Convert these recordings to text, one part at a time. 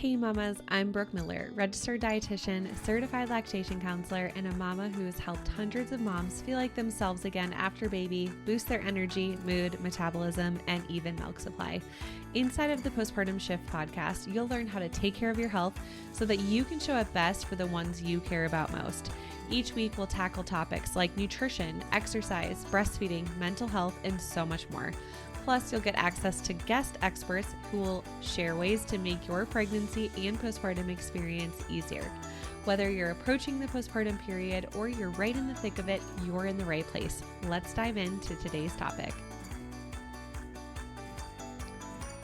Hey mamas, I'm Brooke Miller, registered dietitian, certified lactation counselor, and a mama who has helped hundreds of moms feel like themselves again after baby, boost their energy, mood, metabolism, and even milk supply. Inside of the Postpartum Shift podcast, you'll learn how to take care of your health so that you can show up best for the ones you care about most. Each week, we'll tackle topics like nutrition, exercise, breastfeeding, mental health, and so much more. Plus, you'll get access to guest experts who will share ways to make your pregnancy and postpartum experience easier. Whether you're approaching the postpartum period or you're right in the thick of it, you're in the right place. Let's dive into today's topic.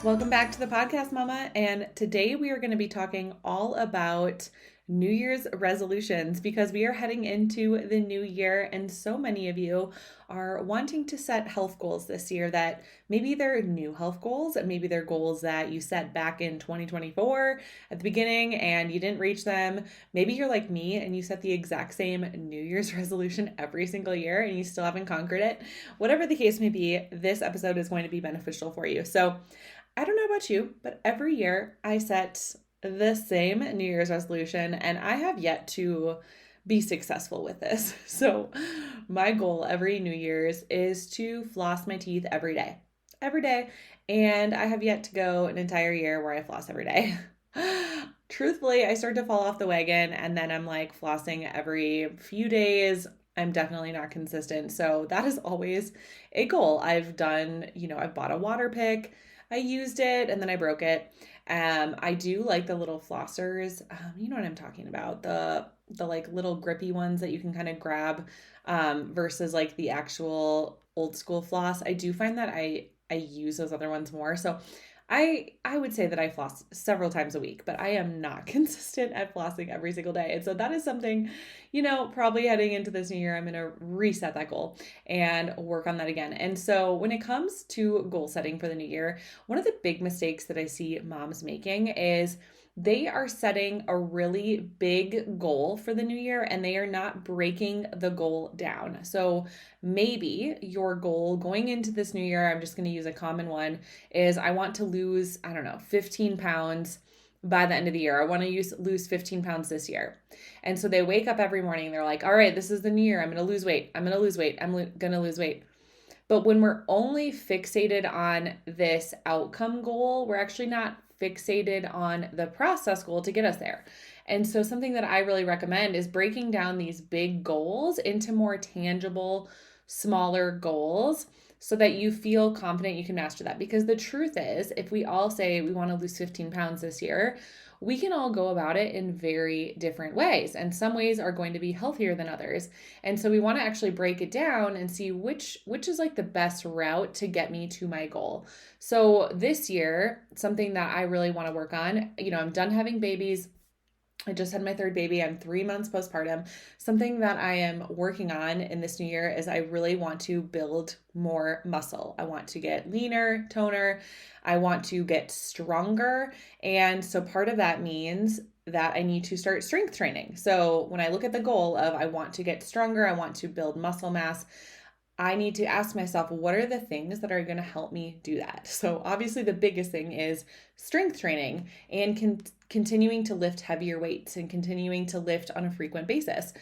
Welcome back to the podcast, Mama. And today we are going to be talking all about New Year's resolutions because we are heading into the new year and so many of you are wanting to set health goals this year that maybe they're new health goals, and maybe they're goals that you set back in 2024 at the beginning and you didn't reach them. Maybe you're like me and you set the exact same New Year's resolution every single year and you still haven't conquered it. Whatever the case may be, this episode is going to be beneficial for you. So I don't know about you, but every year I set the same New Year's resolution and I have yet to be successful with this. So my goal every New Year's is to floss my teeth every day. And I have yet to go an entire year where I floss every day. Truthfully, I start to fall off the wagon and then I'm like flossing every few days. I'm definitely not consistent. So that is always a goal. I've bought a water pick. I used it and then I broke it. I do like the little flossers. You know what I'm talking about. The like little grippy ones that you can kind of grab versus like the actual old school floss. I do find that I use those other ones more. So I would say that I floss several times a week, but I am not consistent at flossing every single day. And so that is something, probably heading into this new year, I'm going to reset that goal and work on that again. And so when it comes to goal setting for the new year, one of the big mistakes that I see moms making is they are setting a really big goal for the new year and they are not breaking the goal down. So maybe your goal going into this new year, I'm just going to use a common one, is I want to lose, 15 pounds by the end of the year. I want to lose 15 pounds this year. And so they wake up every morning, they're like, all right, this is the new year. I'm going to lose weight. I'm going to lose weight. But when we're only fixated on this outcome goal, we're actually not fixated on the process goal to get us there. And so something that I really recommend is breaking down these big goals into more tangible, smaller goals so that you feel confident you can master that. Because the truth is, if we all say we want to lose 15 pounds this year, we can all go about it in very different ways. And some ways are going to be healthier than others. And so we want to actually break it down and see which is like the best route to get me to my goal. So this year, something that I really want to work on, I'm done having babies. I just had my third baby. I'm 3 months postpartum. Something that I am working on in this new year is I really want to build more muscle. I want to get leaner, toner. I want to get stronger. And so part of that means that I need to start strength training. So when I look at the goal of I want to get stronger, I want to build muscle mass, I need to ask myself, what are the things that are going to help me do that? So obviously the biggest thing is strength training and continuing to lift heavier weights and continuing to lift on a frequent basis.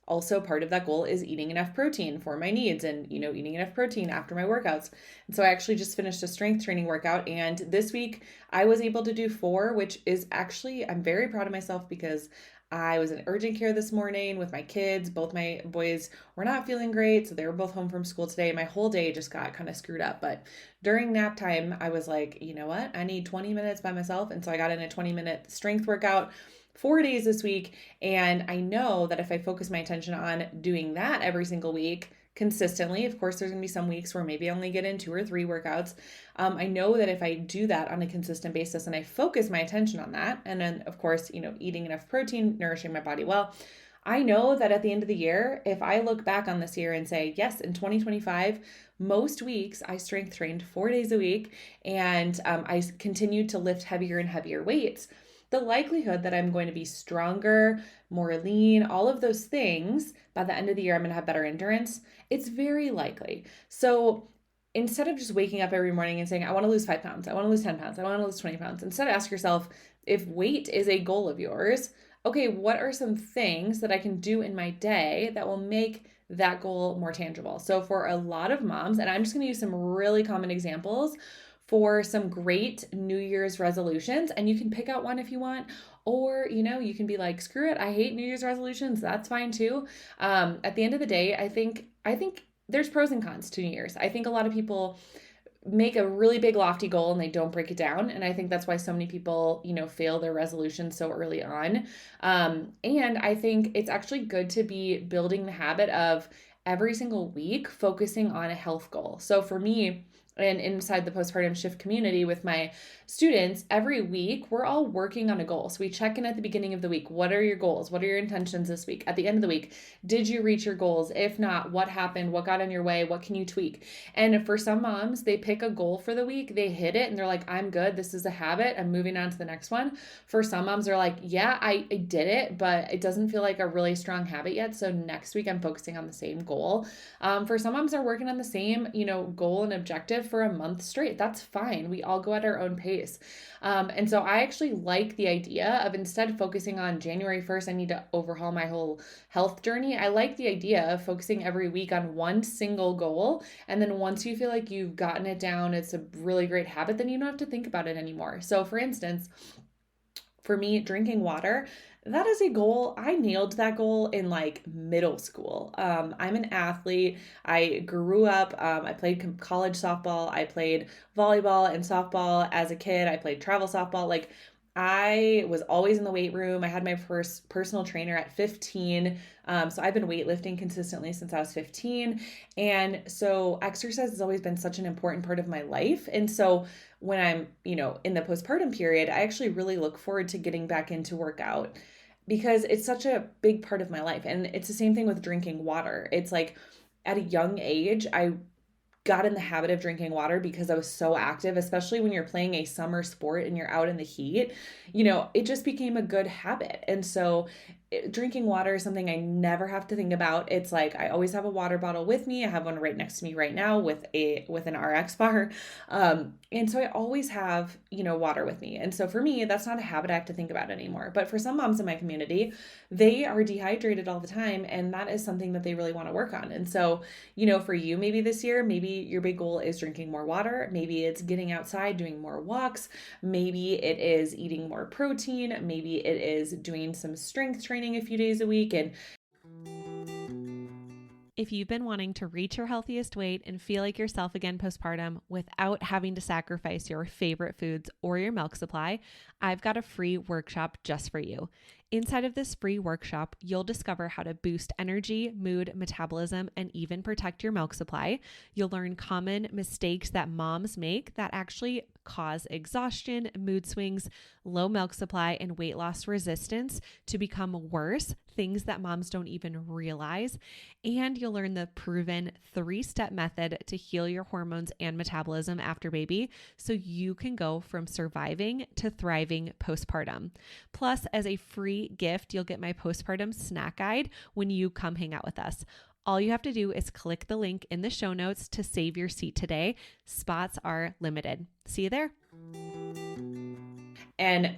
Also, part of that goal is eating enough protein for my needs and, eating enough protein after my workouts. And so I actually just finished a strength training workout. And this week I was able to do 4, which is actually, I'm very proud of myself because I was in urgent care this morning with my kids. Both my boys were not feeling great, so they were both home from school today. My whole day just got kind of screwed up. But during nap time, I was like, you know what? I need 20 minutes by myself. And so I got in a 20-minute strength workout 4 days this week. And I know that if I focus my attention on doing that every single week, consistently, of course, there's going to be some weeks where maybe I only get in 2 or 3 workouts. I know that if I do that on a consistent basis and I focus my attention on that, and then of course, eating enough protein, nourishing my body well, I know that at the end of the year, if I look back on this year and say, yes, in 2025, most weeks I strength trained 4 days a week and I continued to lift heavier and heavier weights, the likelihood that I'm going to be stronger, more lean, all of those things, by the end of the year, I'm going to have better endurance. It's very likely. So instead of just waking up every morning and saying, I want to lose 5 pounds, I want to lose 10 pounds, I want to lose 20 pounds, instead ask yourself, if weight is a goal of yours, okay, what are some things that I can do in my day that will make that goal more tangible? So for a lot of moms, and I'm just going to use some really common examples for some great New Year's resolutions, and you can pick out one if you want, or you can be like, screw it, I hate New Year's resolutions. That's fine too. At the end of the day, I think there's pros and cons to New Year's. I think a lot of people make a really big lofty goal and they don't break it down, and I think that's why so many people fail their resolutions so early on. And I think it's actually good to be building the habit of every single week focusing on a health goal. So for me, and inside the postpartum shift community with my students, every week we're all working on a goal. So we check in at the beginning of the week. What are your goals? What are your intentions this week? At the end of the week, did you reach your goals? If not, what happened? What got in your way? What can you tweak? And for some moms, they pick a goal for the week, they hit it, and they're like, I'm good. This is a habit. I'm moving on to the next one. For some moms, they're like, yeah, I did it, but it doesn't feel like a really strong habit yet. So next week, I'm focusing on the same goal. For some moms, they're working on the same, goal and objective for a month straight. That's fine. We all go at our own pace. And so I actually like the idea of, instead focusing on January 1st, I need to overhaul my whole health journey. I like the idea of focusing every week on one single goal. And then once you feel like you've gotten it down, it's a really great habit, then you don't have to think about it anymore. So for instance, for me, drinking water, that is a goal. I nailed that goal in like middle school. I'm an athlete. I grew up, I played college softball. I played volleyball and softball as a kid. I played travel softball. Like, I was always in the weight room. I had my first personal trainer at 15. So I've been weightlifting consistently since I was 15. And so exercise has always been such an important part of my life. And so when I'm, in the postpartum period, I actually really look forward to getting back into workout because it's such a big part of my life. And it's the same thing with drinking water. It's like at a young age, I got in the habit of drinking water because I was so active, especially when you're playing a summer sport and you're out in the heat. It just became a good habit. And so drinking water is something I never have to think about. It's like I always have a water bottle with me. I have one right next to me right now with an RX bar. And so I always have, water with me. And so for me, that's not a habit I have to think about anymore. But for some moms in my community, they are dehydrated all the time, and that is something that they really want to work on. And so, for you, maybe this year, maybe your big goal is drinking more water. Maybe it's getting outside, doing more walks. Maybe it is eating more protein. Maybe it is doing some strength training a few days a week. And if you've been wanting to reach your healthiest weight and feel like yourself again postpartum without having to sacrifice your favorite foods or your milk supply, I've got a free workshop just for you. Inside of this free workshop, you'll discover how to boost energy, mood, metabolism, and even protect your milk supply. You'll learn common mistakes that moms make that actually cause exhaustion, mood swings, low milk supply, and weight loss resistance to become worse, things that moms don't even realize. And you'll learn the proven 3-step method to heal your hormones and metabolism after baby so you can go from surviving to thriving postpartum. Plus, as a free gift, you'll get my postpartum snack guide when you come hang out with us. All you have to do is click the link in the show notes to save your seat today. Spots are limited. See you there. And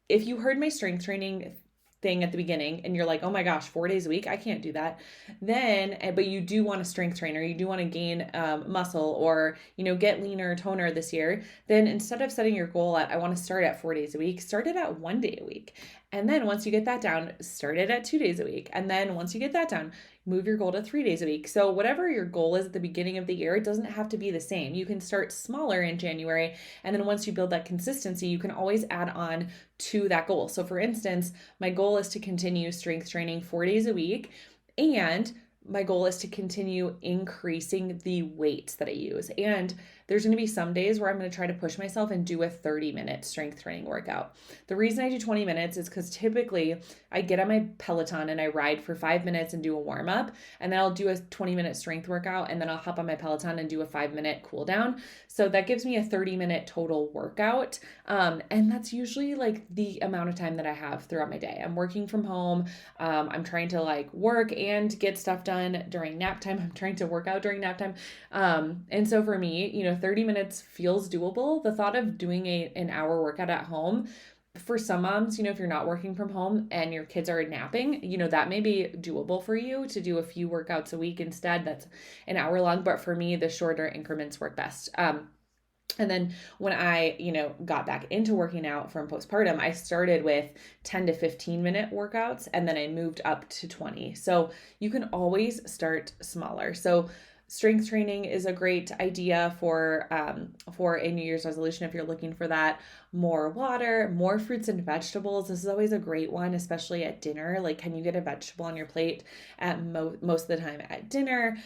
if you heard my strength training thing at the beginning and you're like, oh my gosh, 4 days a week, I can't do that. But you do want a strength trainer, you do want to gain muscle or, get leaner, toner this year, then instead of setting your goal at, I want to start at 4 days a week, start it at 1 day a week. And then once you get that down, start it at 2 days a week. And then once you get that down, move your goal to 3 days a week. So whatever your goal is at the beginning of the year, it doesn't have to be the same. You can start smaller in January. And then once you build that consistency, you can always add on to that goal. So for instance, my goal is to continue strength training 4 days a week. And my goal is to continue increasing the weights that I use. And there's going to be some days where I'm going to try to push myself and do a 30-minute strength training workout. The reason I do 20 minutes is because typically I get on my Peloton and I ride for 5 minutes and do a warm up, and then I'll do a 20-minute strength workout, and then I'll hop on my Peloton and do a 5-minute cool down. So that gives me a 30-minute total workout. And that's usually like the amount of time that I have throughout my day. I'm working from home. I'm trying to like work and get stuff done during nap time. I'm trying to work out during nap time. And so for me, 30 minutes feels doable. The thought of doing an hour workout at home, for some moms, if you're not working from home and your kids are napping, that may be doable for you to do a few workouts a week instead. That's an hour long. But for me, the shorter increments work best. And then when I, got back into working out from postpartum, I started with 10 to 15-minute workouts, and then I moved up to 20. So you can always start smaller. So strength training is a great idea for a New Year's resolution if you're looking for that. More water, more fruits and vegetables. This is always a great one, especially at dinner. Like, can you get a vegetable on your plate at most of the time at dinner?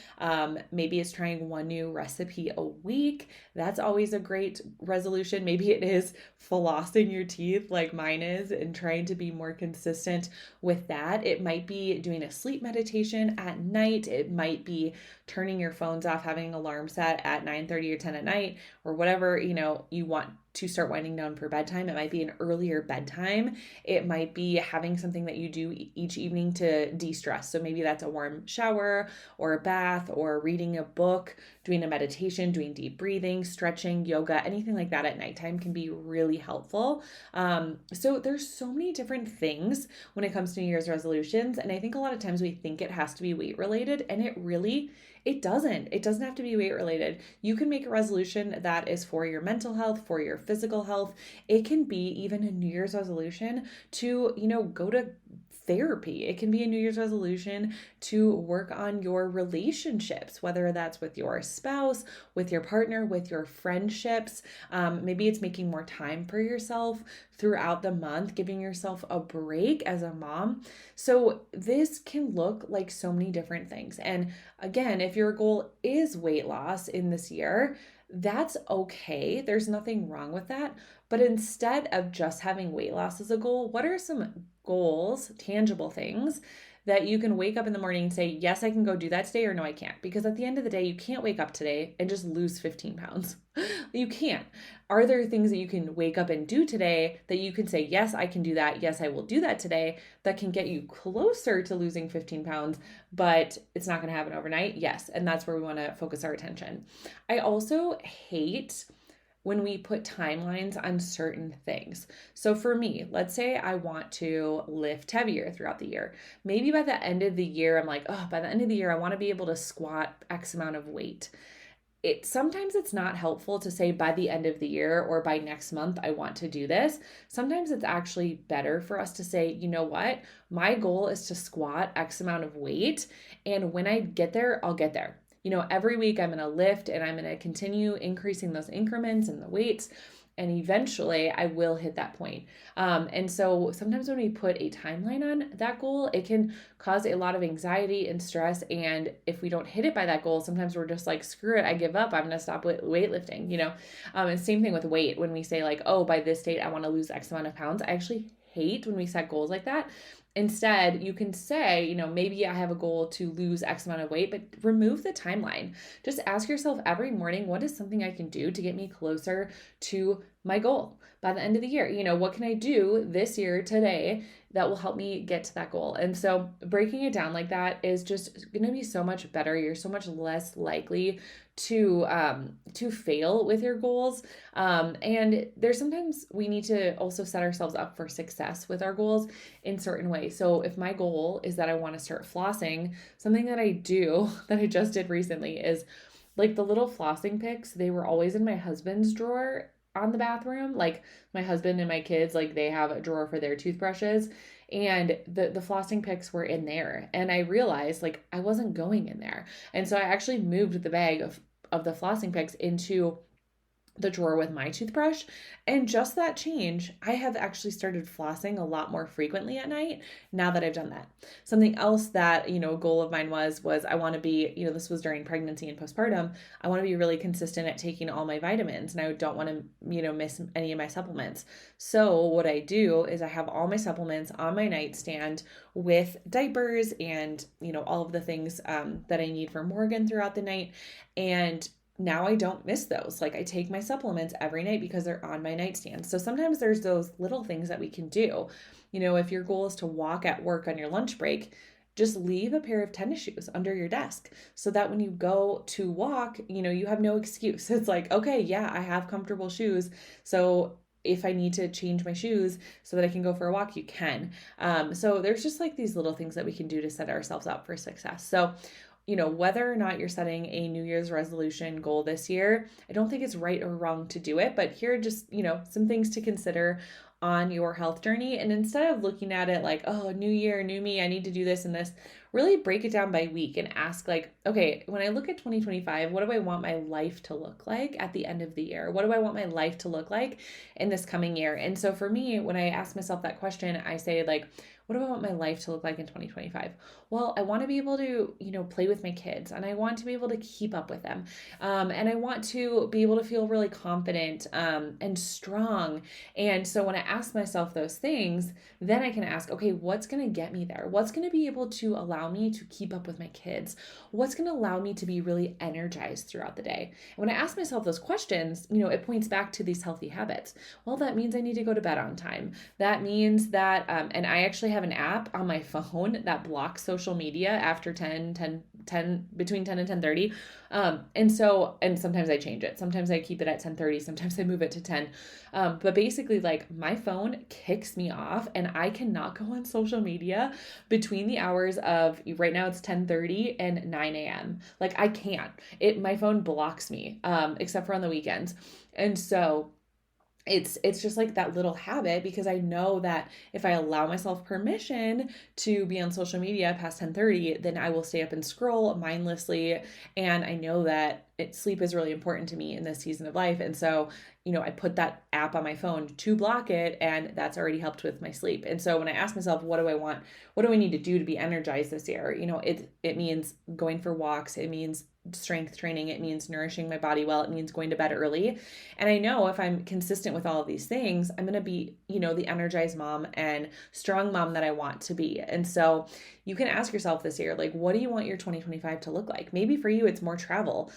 Maybe it's trying one new recipe a week. That's always a great resolution. Maybe it is flossing your teeth like mine is and trying to be more consistent with that. It might be doing a sleep meditation at night. It might be turning your phones off, having an alarm set at 9:30 or 10 at night, or whatever, you want to start winding down for bedtime. It might be an earlier bedtime. It might be having something that you do each evening to de-stress. So maybe that's a warm shower or a bath or reading a book, doing a meditation, doing deep breathing, stretching, yoga, anything like that at nighttime can be really helpful. So there's so many different things when it comes to New Year's resolutions. And I think a lot of times we think it has to be weight related, and it doesn't. It doesn't have to be weight related. You can make a resolution that is for your mental health, for your physical health. It can be even a New Year's resolution to, go to therapy. It can be a New Year's resolution to work on your relationships, whether that's with your spouse, with your partner, with your friendships. Maybe it's making more time for yourself throughout the month, giving yourself a break as a mom. So this can look like so many different things. And again, if your goal is weight loss in this year, that's okay. There's nothing wrong with that. But instead of just having weight loss as a goal, what are some goals, tangible things that you can wake up in the morning and say, yes, I can go do that today, or no, I can't? Because at the end of the day, you can't wake up today and just lose 15 pounds. You can't. Are there things that you can wake up and do today that you can say, yes, I can do that. Yes, I will do that today, that can get you closer to losing 15 pounds, but it's not going to happen overnight? Yes. And that's where we want to focus our attention. I also hate when we put timelines on certain things. So for me, let's say I want to lift heavier throughout the year. Maybe by the end of the year, I'm like, by the end of the year, I want to be able to squat X amount of weight. Sometimes it's not helpful to say by the end of the year or by next month, I want to do this. Sometimes it's actually better for us to say, you know what? My goal is to squat X amount of weight. And when I get there, I'll get there. Every week I'm going to lift and I'm going to continue increasing those increments and the weights. And eventually I will hit that point. And so sometimes when we put a timeline on that goal, it can cause a lot of anxiety and stress. And if we don't hit it by that goal, sometimes we're just like, screw it, I give up. I'm going to stop weightlifting, and same thing with weight. When we say like, by this date, I want to lose X amount of pounds. I actually hate when we set goals like that. Instead, you can say, maybe I have a goal to lose X amount of weight, but remove the timeline. Just ask yourself every morning, what is something I can do to get me closer to my goal by the end of the year? What can I do this year today that will help me get to that goal? And so breaking it down like that is just going to be so much better. You're so much less likely to fail with your goals. And there's sometimes we need to also set ourselves up for success with our goals in certain ways. So if my goal is that I want to start flossing, something that I do that I just did recently is like the little flossing picks. They were always in my husband's drawer on the bathroom. Like my husband and my kids, like they have a drawer for their toothbrushes, and the flossing picks were in there. And I realized like I wasn't going in there. And so I actually moved the bag of the flossing picks into the drawer with my toothbrush. And just that change, I have actually started flossing a lot more frequently at night now that I've done that. Something else that, a goal of mine was I want to be, this was during pregnancy and postpartum, I want to be really consistent at taking all my vitamins, and I don't want to, miss any of my supplements. So what I do is I have all my supplements on my nightstand with diapers and, all of the things that I need for Morgan throughout the night. And now I don't miss those. Like, I take my supplements every night because they're on my nightstand. So sometimes there's those little things that we can do. If your goal is to walk at work on your lunch break, just leave a pair of tennis shoes under your desk so that when you go to walk, you have no excuse. It's like, okay, yeah, I have comfortable shoes. So if I need to change my shoes so that I can go for a walk, you can. So there's just like these little things that we can do to set ourselves up for success. So whether or not you're setting a New Year's resolution goal this year, I don't think it's right or wrong to do it, but here are just, some things to consider on your health journey. And instead of looking at it like, oh, new year, new me, I need to do this and this, really break it down by week and ask, like, okay, when I look at 2025, what do I want my life to look like at the end of the year? What do I want my life to look like in this coming year? And so for me, when I ask myself that question, I say, like, what do I want my life to look like in 2025? Well, I want to be able to, play with my kids, and I want to be able to keep up with them. And I want to be able to feel really confident and strong. And so when I ask myself those things, then I can ask, okay, what's going to get me there? What's going to be able to allow me to keep up with my kids? What's going to allow me to be really energized throughout the day? And when I ask myself those questions, it points back to these healthy habits. Well, that means I need to go to bed on time. That means that, and I actually have an app on my phone that blocks social media after 10, between 10 and 10:30. And sometimes I change it. Sometimes I keep it at 10:30. Sometimes I move it to 10. But basically, like, my phone kicks me off and I cannot go on social media between the hours of, right now it's 10:30 and 9 a.m. Like, I can't. My phone blocks me, except for on the weekends. And so it's just like that little habit, because I know that if I allow myself permission to be on social media past 10:30, then I will stay up and scroll mindlessly. And I know that sleep is really important to me in this season of life. And so, I put that app on my phone to block it, and that's already helped with my sleep. And so when I ask myself, what do I want? What do I need to do to be energized this year? It means going for walks. It means strength training. It means nourishing my body well. It means going to bed early. And I know if I'm consistent with all of these things, I'm going to be, the energized mom and strong mom that I want to be. And so you can ask yourself this year, like, what do you want your 2025 to look like? Maybe for you, it's more travel.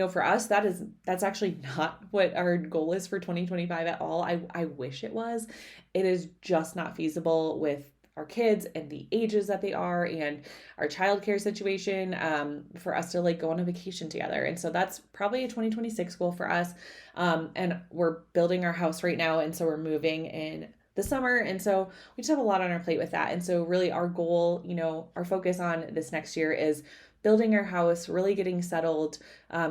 For us, that's actually not what our goal is for 2025 at all. I wish it was. It is just not feasible with our kids and the ages that they are and our childcare situation, for us to like go on a vacation together. And so that's probably a 2026 goal for us. And we're building our house right now. And so we're moving in the summer. And so we just have a lot on our plate with that. And so really our goal, our focus on this next year is building our house, really getting settled,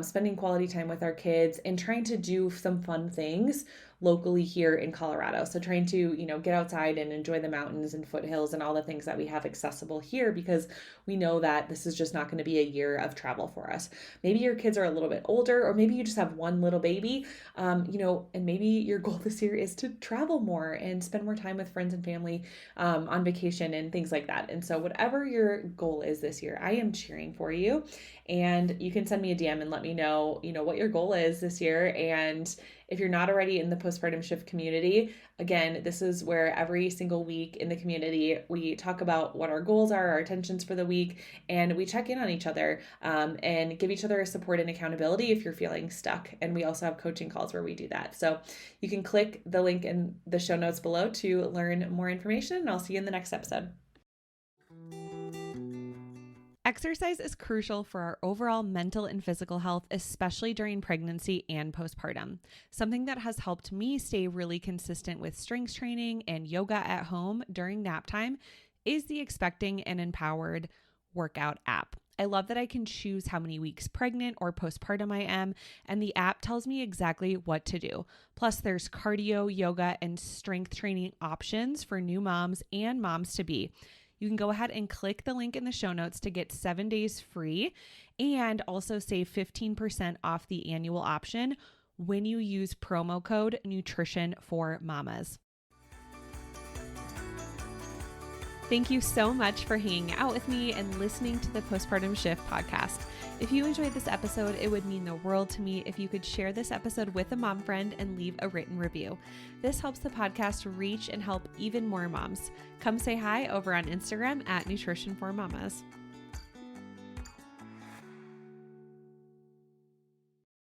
spending quality time with our kids, and trying to do some fun things locally here in Colorado. So trying to, get outside and enjoy the mountains and foothills and all the things that we have accessible here, because we know that this is just not going to be a year of travel for us. Maybe your kids are a little bit older, or maybe you just have one little baby, and maybe your goal this year is to travel more and spend more time with friends and family, on vacation and things like that. And so whatever your goal is this year, I am cheering for you. And you can send me a DM and let me know, what your goal is this year. And if you're not already in the postpartum shift community, again, this is where every single week in the community, we talk about what our goals are, our intentions for the week, and we check in on each other, and give each other support and accountability if you're feeling stuck. And we also have coaching calls where we do that. So you can click the link in the show notes below to learn more information, and I'll see you in the next episode. Exercise is crucial for our overall mental and physical health, especially during pregnancy and postpartum. Something that has helped me stay really consistent with strength training and yoga at home during nap time is the Expecting and Empowered workout app. I love that I can choose how many weeks pregnant or postpartum I am, and the app tells me exactly what to do. Plus, there's cardio, yoga, and strength training options for new moms and moms to be. You can go ahead and click the link in the show notes to get 7 days free and also save 15% off the annual option when you use promo code Nutrition for Mamas. Thank you so much for hanging out with me and listening to the Postpartum Shift podcast. If you enjoyed this episode, it would mean the world to me if you could share this episode with a mom friend and leave a written review. This helps the podcast reach and help even more moms. Come say hi over on Instagram at Nutrition for Mamas.